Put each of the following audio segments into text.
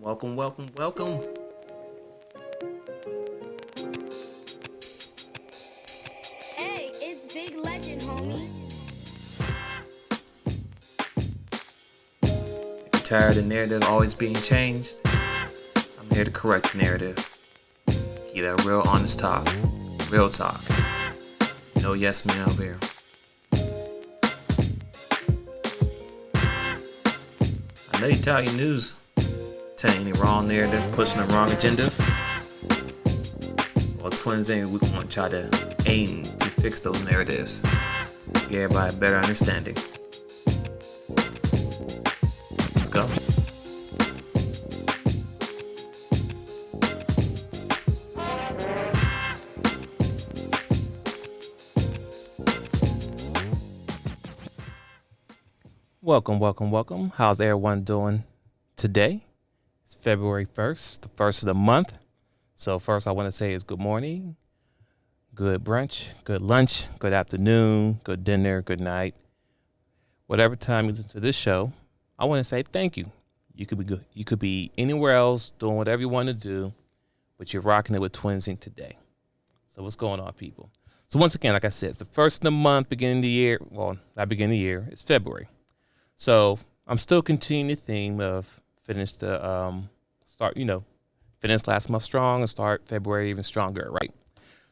Welcome. Hey, it's Big Legend, homie. If you're tired of the narrative always being changed, I'm here to correct the narrative. Keep that real honest talk. Real talk. No yes men over here. I know you tired of your news. Telling any wrong narrative, pushing the wrong agenda. Well, Twinsinc, we want to try to aim to fix those narratives. Give everybody a better understanding. Let's go. Welcome. How's everyone doing today? It's February 1st, the first of the month. So first I want to say is good morning, good brunch, good lunch, good afternoon, good dinner, good night. Whatever time you listen to this show, I want to say thank you. You could be good. You could be anywhere else doing whatever you want to do, but you're rocking it with Twinsinc today. So what's going on, people? So once again, like I said, it's the first of the month, beginning of the year. Well, not beginning of the year. It's February. So I'm still continuing the theme of finish last month strong and start February even stronger, right?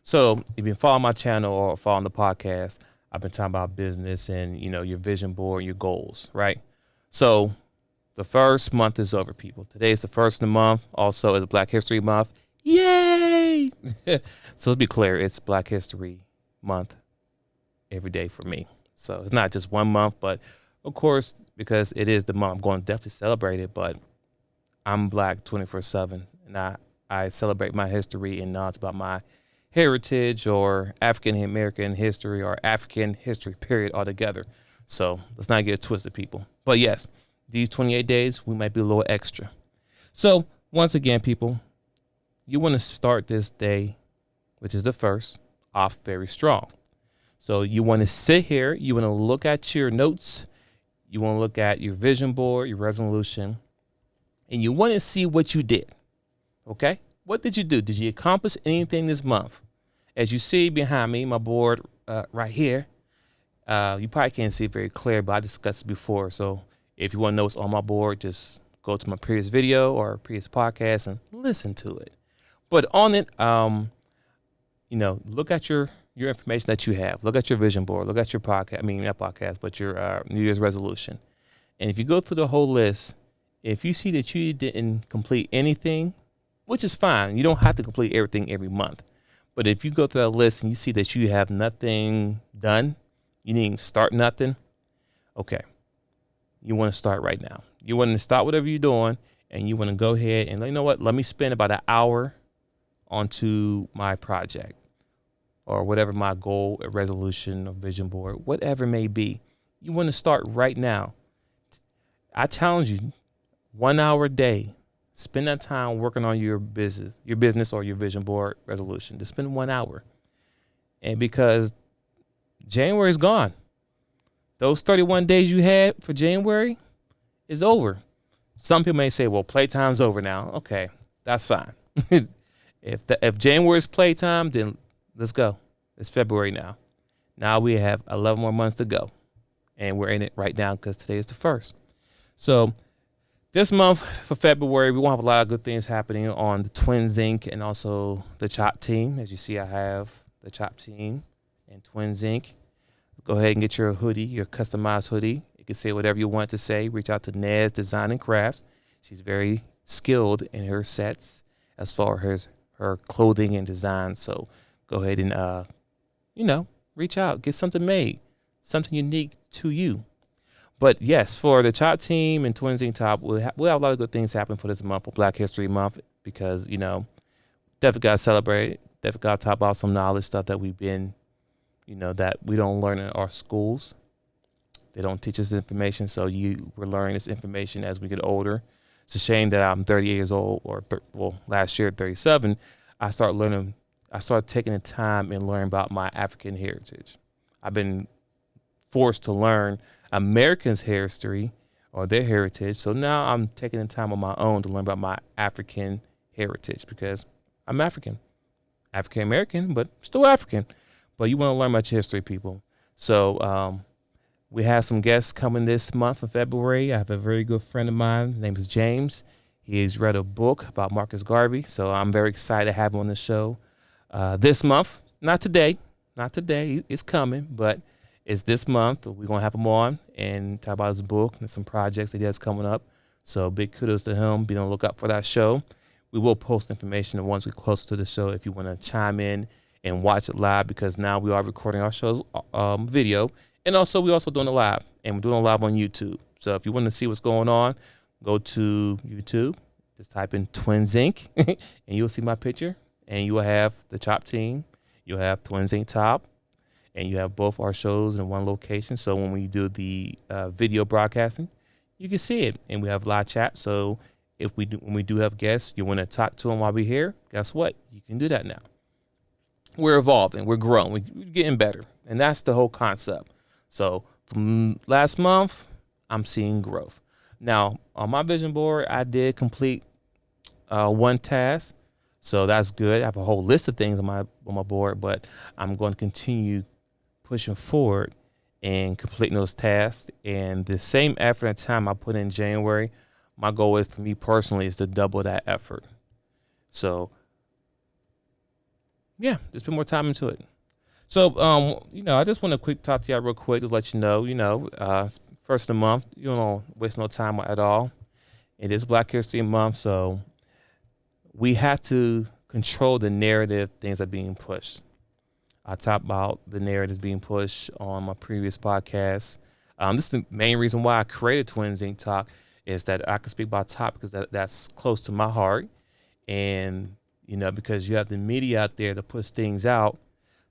So if you've been following my channel or following the podcast, I've been talking about business and, your vision board, your goals, right? So the first month is over, people. Today is the first of the month. Also, it's Black History Month. Yay! So let's be clear, it's Black History Month every day for me. So it's not just one month, but of course, because it is the month, I'm going to definitely celebrate it, but I'm Black 24/7, and I celebrate my history and not about my heritage or African American history or African history, period, altogether. So let's not get it twisted, people. But yes, these 28 days, we might be a little extra. So once again, people, you want to start this day, which is the first, off very strong. So you want to sit here, you want to look at your notes, you want to look at your vision board, your resolution, and you want to see what you did. Okay? What did you do? Did you accomplish anything this month? As you see behind me, my board right here, you probably can't see it very clear, but I discussed it before. So if you want to know what's on my board, just go to my previous video or previous podcast and listen to it. But on it, look at your information that you have. Look at your vision board. Look at your podcast. I mean, not podcast, but your New Year's resolution. And if you go through the whole list, if you see that you didn't complete anything, which is fine, you don't have to complete everything every month. But if you go through that list and you see that you have nothing done, you didn't start nothing, okay, you want to start right now. You want to stop whatever you're doing, and you want to go ahead and, you know what, let me spend about an hour onto my project or whatever my goal, or resolution, or vision board, whatever it may be. You want to start right now. I challenge you, 1 hour a day, spend that time working on your business or your vision board resolution. Just spend 1 hour. And because January is gone, those 31 days you had for January is over. Some people may say, well, playtime's over now. Okay, that's fine. If January's playtime, then let's go. It's February now. Now we have 11 more months to go. And we're in it right now because today is the 1st. So this month for February, we won't have a lot of good things happening on the Twinsinc and also the Chop team. As you see, I have the Chop team and Twinsinc. Go ahead and get your hoodie, your customized hoodie. You can say whatever you want to say. Reach out to Nez Design and Crafts. She's very skilled in her sets as far as her clothing and design. So go ahead and, reach out, get something made, something unique to you. But yes, for the Chop team and Twinsinc Top, we'll have a lot of good things happen for this month, for Black History Month, because, definitely got to celebrate, definitely got to talk about some knowledge stuff that we've been, that we don't learn in our schools. They don't teach us information, so we're learning this information as we get older. It's a shame that I'm 30 years old, last year, 37. I started taking the time and learning about my African heritage. I've been forced to learn Americans' history or their heritage. So now I'm taking the time on my own to learn about my African heritage because I'm African, African American, but still African. But you want to learn about your history, people. So we have some guests coming this month of February. I have a very good friend of mine. His name is James. He's read a book about Marcus Garvey, so I'm very excited to have him on the show this month. Not today. It's coming, but it's this month. We're going to have him on and talk about his book and some projects that he has coming up. So big kudos to him. Be on the lookout for that show. We will post information once we're close to the show if you want to chime in and watch it live, because now we are recording our show's video. And also, we're also doing it live, and we're doing it live on YouTube. So if you want to see what's going on, go to YouTube, just type in Twinsinc, and you'll see my picture, and you will have the Chop team. You'll have Twinsinc Top, and you have both our shows in one location. So when we do the video broadcasting, you can see it, and we have live chat. So when we do have guests, you want to talk to them while we're here, guess what? You can do that now. We're evolving. We're growing. We're getting better, and that's the whole concept. So from last month, I'm seeing growth. Now, on my vision board, I did complete one task, so that's good. I have a whole list of things on my board, but I'm going to continue pushing forward and completing those tasks. And the same effort and time I put in January, my goal is, for me personally, is to double that effort. So, yeah, just put more time into it. So, I just want to talk to y'all real quick to let you know, first of the month, you don't waste no time at all. It is Black History Month, so we have to control the narrative things that are being pushed. I talked about the narratives being pushed on my previous podcast. This is the main reason why I created Twinsinc Talk, is that I can speak about topics that's close to my heart, and because you have the media out there to push things out.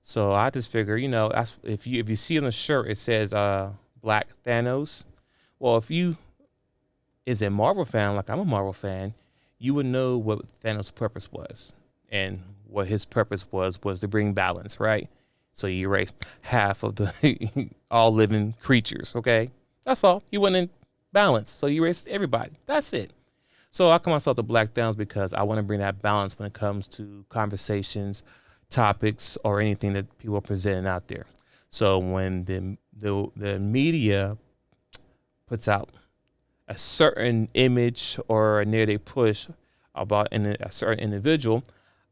So I just figure, if you see on the shirt it says Black Thanos. Well, if you is a Marvel fan, like I'm a Marvel fan, you would know what Thanos' purpose was. And what his purpose was to bring balance, right? So he erased half of the all living creatures, okay? That's all. He went in balance, so he erased everybody. That's it. So I call myself the Black Thanos because I want to bring that balance when it comes to conversations, topics, or anything that people are presenting out there. So when the media puts out a certain image or a narrative push about a certain individual,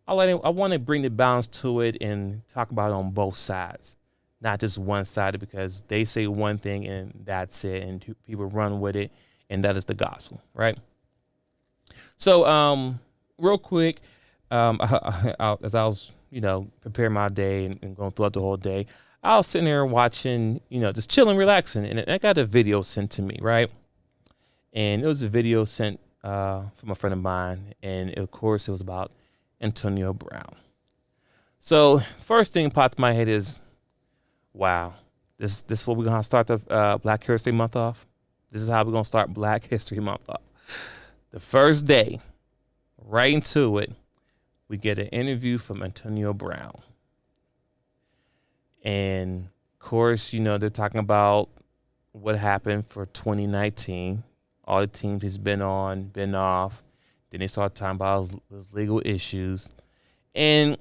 I want to bring the balance to it and talk about it on both sides, not just one side, because they say one thing and that's it, and people run with it, and that is the gospel, right? So, real quick, as I was, preparing my day and going throughout the whole day, I was sitting there watching, just chilling, relaxing, and I got a video sent to me, right? And it was a video sent from a friend of mine, and of course it was about Antonio Brown. So first thing popped in my head is, wow, this is what we're gonna start the Black History Month off. This is how we're gonna start Black History Month off. The first day, right into it, we get an interview from Antonio Brown. And of course, they're talking about what happened for 2019, all the teams he's been on, been off. Then they started talking about his legal issues. And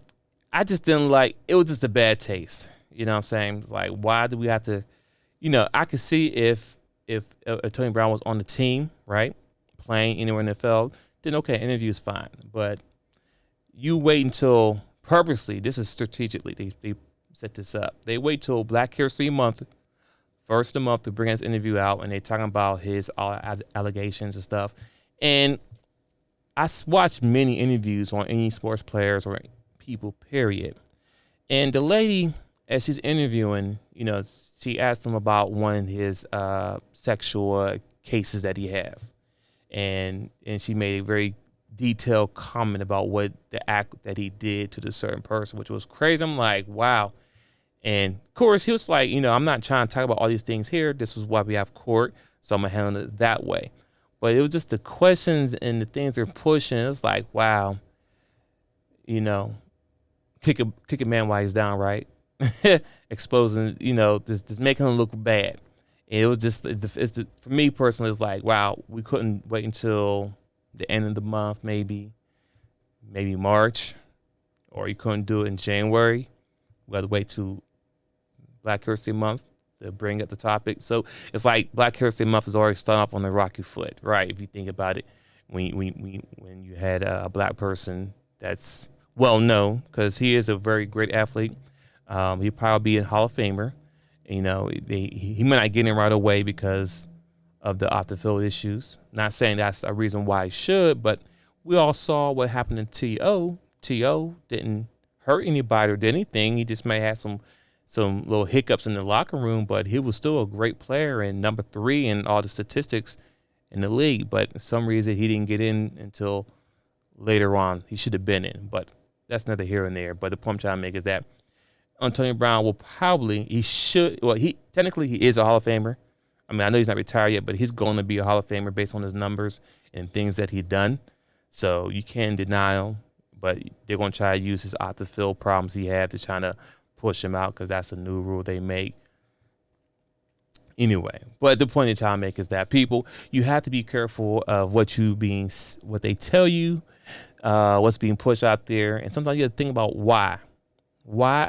I just didn't it was just a bad taste. You know what I'm saying? Like, why do we have to, I could see if Antonio Brown was on the team, right, playing anywhere in the NFL, then okay, interview is fine. But you wait until, purposely, this is strategically, they set this up. They wait till Black History Month, first of the month, to bring his interview out, and they talking about his allegations and stuff. And I watched many interviews on any sports players or people, period. And the lady, as she's interviewing, she asked him about one of his sexual cases that he have. And she made a very detailed comment about what the act that he did to the certain person, which was crazy. I'm like, wow. And of course, he was like, I'm not trying to talk about all these things here. This is why we have court, so I'm going to handle it that way. But it was just the questions and the things they're pushing. It's like, wow, kick a man while he's down, right? Exposing, just making him look bad. It was just for me personally, it's like, wow, we couldn't wait until the end of the month, maybe March, or you couldn't do it in January. We had to wait to Black History Month to bring up the topic. So it's like Black History Month is already starting off on the rocky foot, right? If you think about it, when you had a black person that's well known, because he is a very great athlete, he'd probably be a Hall of Famer. You know, he might not get in right away because of the off the field issues. Not saying that's a reason why he should, but we all saw what happened to T.O. T.O. didn't hurt anybody or did anything. He just may have some little hiccups in the locker room, but he was still a great player and number 3 in all the statistics in the league. But for some reason, he didn't get in until later on. He should have been in, but that's neither here and there. But the point I'm trying to make is that Antonio Brown will probably, he technically is a Hall of Famer. I mean, I know he's not retired yet, but he's going to be a Hall of Famer based on his numbers and things that he's done. So you can't deny him, but they're going to try to use his off the field problems he had to try to push him out because that's a new rule they make. Anyway, but the point I'm trying to make is that people, you have to be careful of what they tell you, what's being pushed out there, and sometimes you have to think about why. Why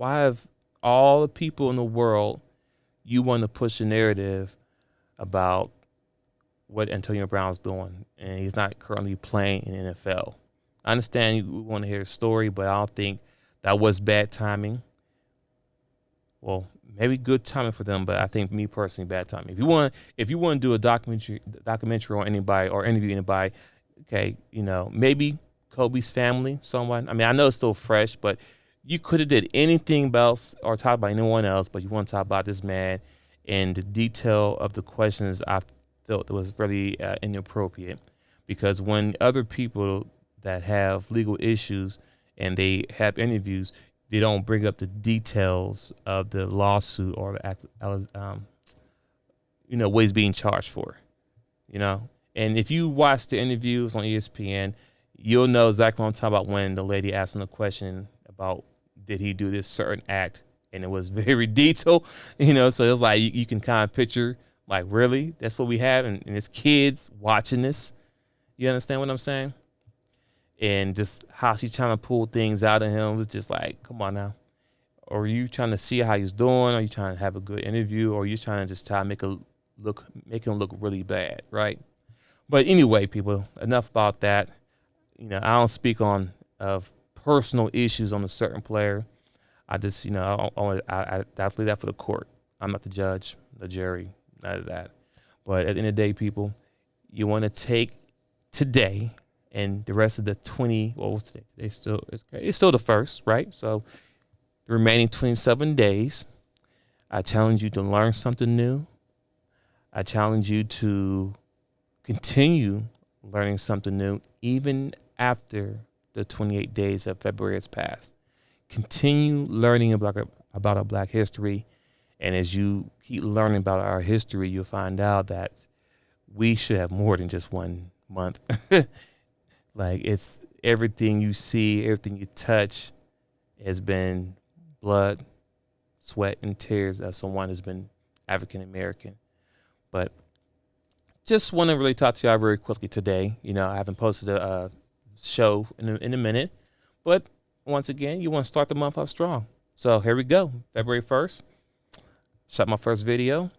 have all the people in the world you want to push a narrative about what Antonio Brown's doing, and he's not currently playing in the NFL? I understand you want to hear a story, but I don't think that was bad timing. Well, maybe good timing for them, but I think me personally, bad timing. If you want to do a documentary on anybody or interview anybody, okay, you know, maybe Kobe's family, someone. I mean, I know it's still fresh, but you could have did anything else or talked about anyone else, but you want to talk about this man and the detail of the questions. I felt that was really inappropriate, because when other people that have legal issues and they have interviews, they don't bring up the details of the lawsuit or the what he's being charged for, you know. And if you watch the interviews on ESPN, you'll know exactly what I'm talking about when the lady asked him a question about did he do this certain act, and it was very detailed, you know. So it's like you can kind of picture, like, really, that's what we have, and it's kids watching this. You understand what I'm saying? And just how she's trying to pull things out of him was just like, come on now. Or are you trying to see how he's doing? Or are you trying to have a good interview? Or are you trying to just try to make him look really bad, right? But anyway, people, enough about that. You know, I don't speak on of personal issues on a certain player. I just, you know, I leave that for the court. I'm not the judge, the jury, none of that. But at the end of the day, people, you want to take today and the rest of the 20, what was today? It's still the first, right? So the remaining 27 days, I challenge you to learn something new. I challenge you to continue learning something new even after the 28 days of February has passed. Continue learning about our Black history. And as you keep learning about our history, you'll find out that we should have more than just 1 month. Like, it's everything you see, everything you touch has been blood, sweat, and tears of someone who's been African American. But just want to really talk to y'all very quickly today. You know, I haven't posted a show in a minute, but once again, you want to start the month off strong. So here we go, February 1st. Shot my first video.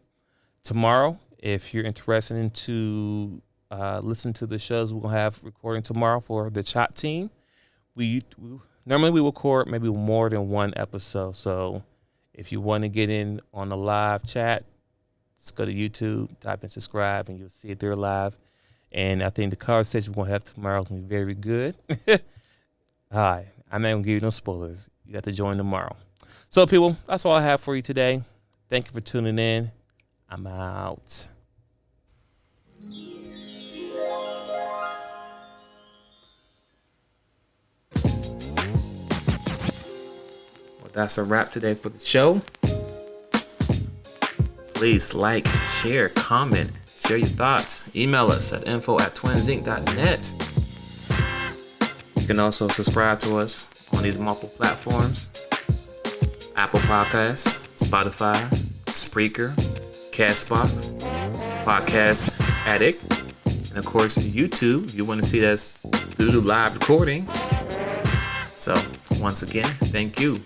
Tomorrow, if you're interested into listen to the shows we're going to have recording tomorrow for the chat team. We normally record maybe more than one episode. So if you want to get in on the live chat, just go to YouTube, type in subscribe, and you'll see it there live. And I think the conversation we're going to have tomorrow is going to be very good. All right. I'm not going to give you no spoilers. You got to join tomorrow. So, people, that's all I have for you today. Thank you for tuning in. I'm out. Well, that's a wrap today for the show. Please like, share, comment, share your thoughts. Email us at info@twinsinc.net. You can also subscribe to us on these multiple platforms: Apple Podcasts, Spotify, Spreaker, Castbox, Podcast Addict, and of course YouTube if you want to see us do the live recording. So once again, thank you